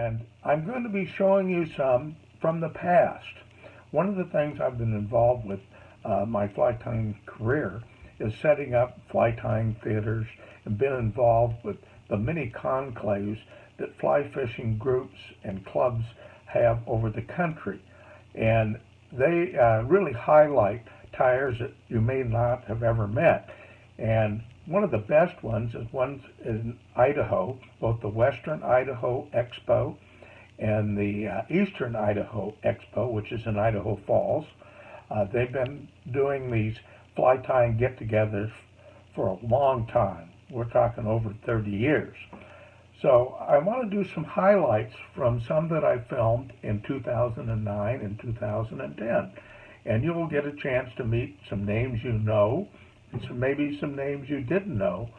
and I'm going to be showing you some from the past. One of the things I've been involved with my fly tying career is setting up fly tying theaters and been involved with the many conclaves that fly fishing groups and clubs have over the country. And they really highlight tyers that you may not have ever met. And one of the best ones is ones in Idaho, both the Western Idaho Expo and the Eastern Idaho Expo, which is in Idaho Falls. They've been doing these fly tying get-togethers for a long time. We're talking over 30 years. So I want to do some highlights from some that I filmed in 2009 and 2010. And you'll get a chance to meet some names you know, and maybe some names you didn't know.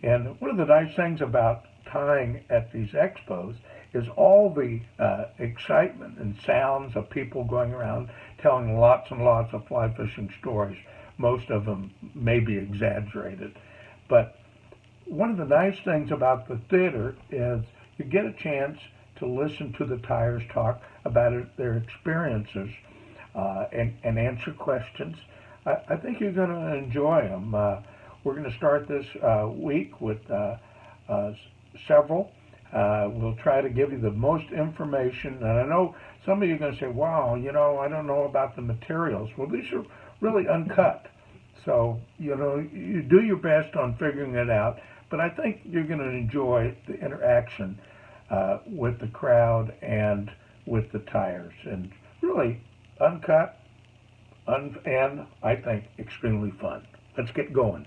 And one of the nice things about tying at these expos is all the excitement and sounds of people going around telling lots and lots of fly fishing stories. Most of them may be exaggerated. But one of the nice things about the theater is you get a chance to listen to the tyers talk about their experiences and answer questions. I think you're going to enjoy them. We're going to start this week with several. We'll try to give you the most information. And I know some of you are going to say, wow, you know, I don't know about the materials. Well, these are really uncut. So, you know, you do your best on figuring it out. But I think you're going to enjoy the interaction with the crowd and with the tyers. And really uncut and I think extremely fun. Let's get going.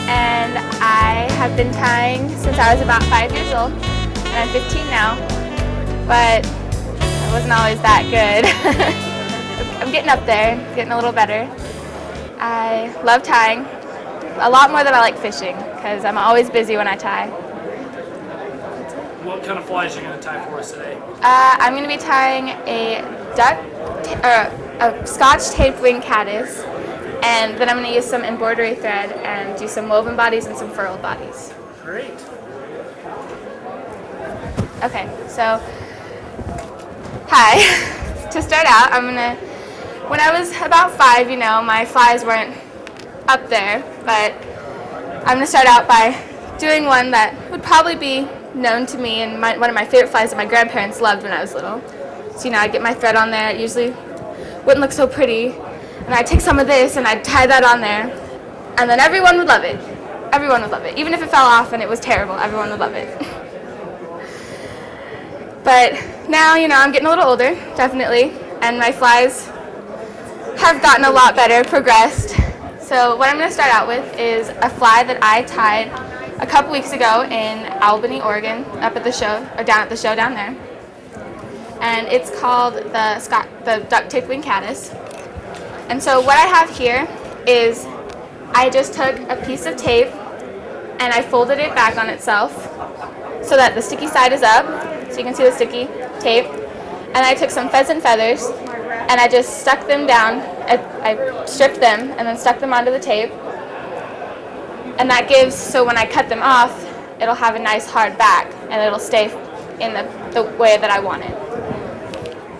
And I have been tying since I was about 5 years old, and I'm 15 now, but I wasn't always that good. I'm getting up there, getting a little better. I love tying a lot more than I like fishing, because I'm always busy when I tie. What kind of flies are you going to tie for us today? I'm going to be tying a Scotch Tape Wing Caddis, and then I'm going to use some embroidery thread and do some woven bodies and some furled bodies. Great. Okay, so, hi. To start out, when I was about 5, you know, my flies weren't up there, but I'm going to start out by doing one that would probably be known to me and one of my favorite flies that my grandparents loved when I was little. So, you know, I'd get my thread on there. It usually wouldn't look so pretty. And I'd take some of this and I'd tie that on there. And then everyone would love it. Everyone would love it. Even if it fell off and it was terrible, everyone would love it. But now, you know, I'm getting a little older, definitely. And my flies have gotten a lot better, progressed. So what I'm going to start out with is a fly that I tied a couple weeks ago in Albany, Oregon, up at the show, or down at the show down there. And it's called the Duck Tape Wing Caddis. And so what I have here is I just took a piece of tape and I folded it back on itself so that the sticky side is up, so you can see the sticky tape. And I took some pheasant feathers and I just stuck them down. I stripped them and then stuck them onto the tape. And that gives, so when I cut them off, it'll have a nice hard back and it'll stay in the way that I want it.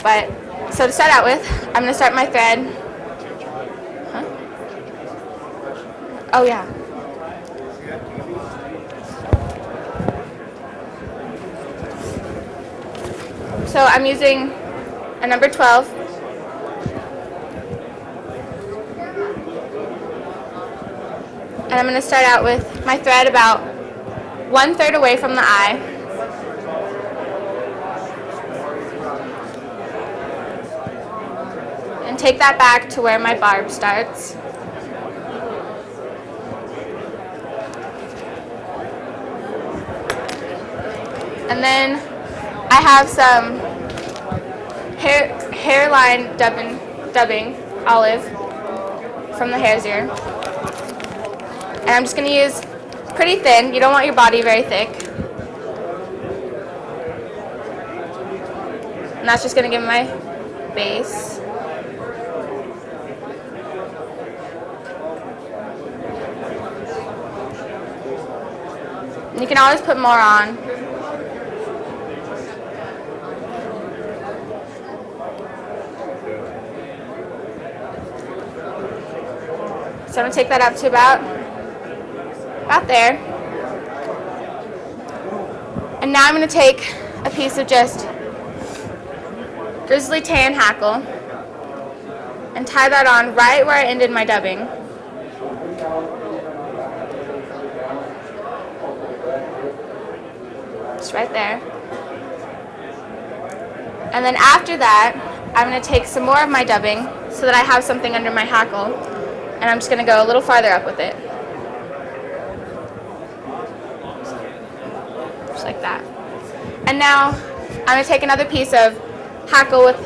But, so to start out with, I'm going to start my thread. Huh? Oh yeah. So I'm using a number 12. And I'm going to start out with my thread about 1/3 away from the eye. And take that back to where my barb starts. And then I have some hairline dubbing olive from the hare's ear. And I'm just going to use pretty thin. You don't want your body very thick. And that's just going to give my base. And you can always put more on. So I'm going to take that up to about there. And now I'm going to take a piece of just grizzly tan hackle and tie that on right where I ended my dubbing. Just right there. And then after that, I'm going to take some more of my dubbing so that I have something under my hackle. And I'm just going to go a little farther up with it. Just like that. And now I'm going to take another piece of hackle with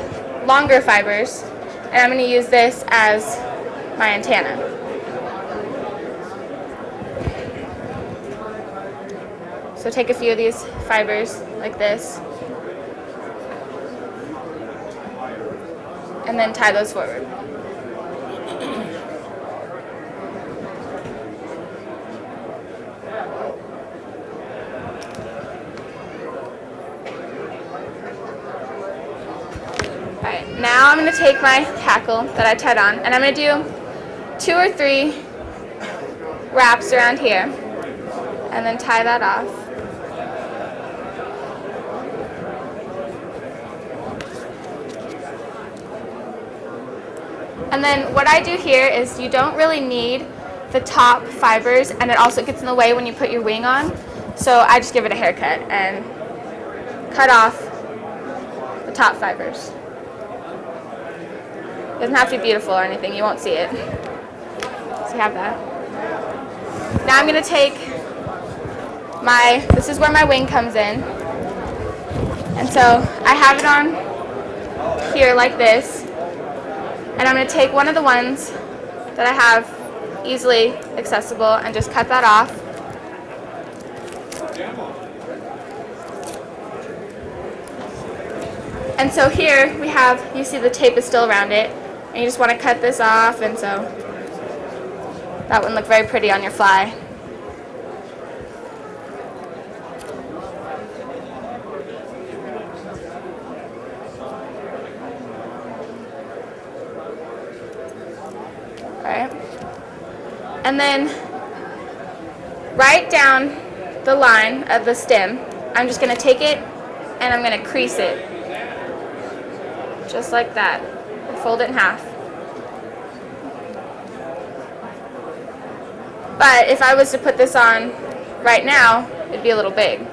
longer fibers, and I'm going to use this as my antenna. So take a few of these fibers like this, and then tie those forward. Alright, now I'm going to take my hackle that I tied on, and I'm going to do 2 or 3 wraps around here, and then tie that off. And then what I do here is you don't really need the top fibers, and it also gets in the way when you put your wing on. So I just give it a haircut and cut off the top fibers. It doesn't have to be beautiful or anything, you won't see it. So you have that. Now I'm going to take this is where my wing comes in. And so I have it on here like this. And I'm going to take one of the ones that I have easily accessible and just cut that off. And so here we have, you see the tape is still around it, and you just want to cut this off, and so that wouldn't look very pretty on your fly. Alright. And then right down the line of the stem, I'm just going to take it and I'm going to crease it. Just like that. Fold it in half. But if I was to put this on right now, it'd be a little big.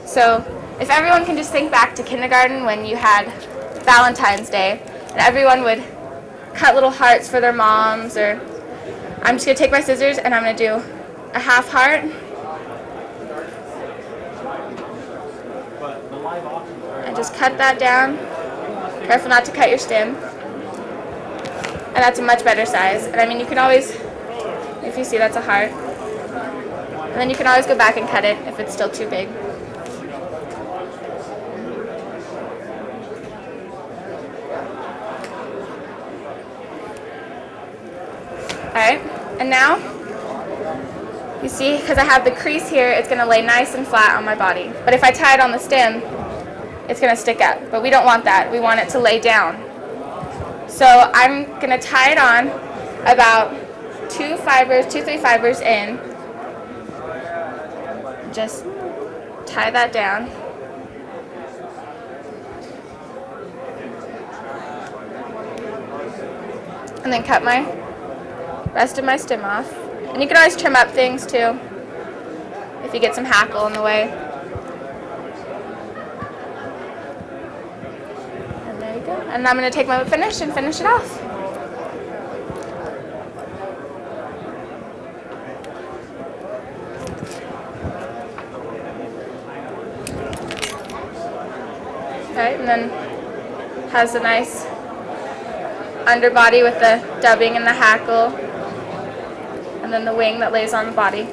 So if everyone can just think back to kindergarten when you had Valentine's Day, and everyone would cut little hearts for their moms, or I'm just going to take my scissors and I'm going to do a half heart. And just cut that down. Careful not to cut your stem. And that's a much better size. And I mean, you can always, if you see, that's a heart. And then you can always go back and cut it if it's still too big. Alright, and now, you see, because I have the crease here, it's going to lay nice and flat on my body. But if I tie it on the stem, it's going to stick up. But we don't want that. We want it to lay down. So I'm going to tie it on about 2, 3 fibers in. Just tie that down. And then cut my rest of my stem off. And you can always trim up things too if you get some hackle in the way. And there you go. And I'm going to take my finish and finish it off. Okay, and then has a nice underbody with the dubbing and the hackle, and then the wing that lays on the body.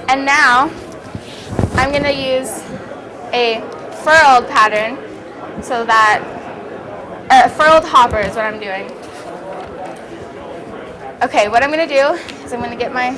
And now I'm going to use a furled pattern, so that a furled hopper is what I'm doing. Okay, what I'm going to do is I'm going to get my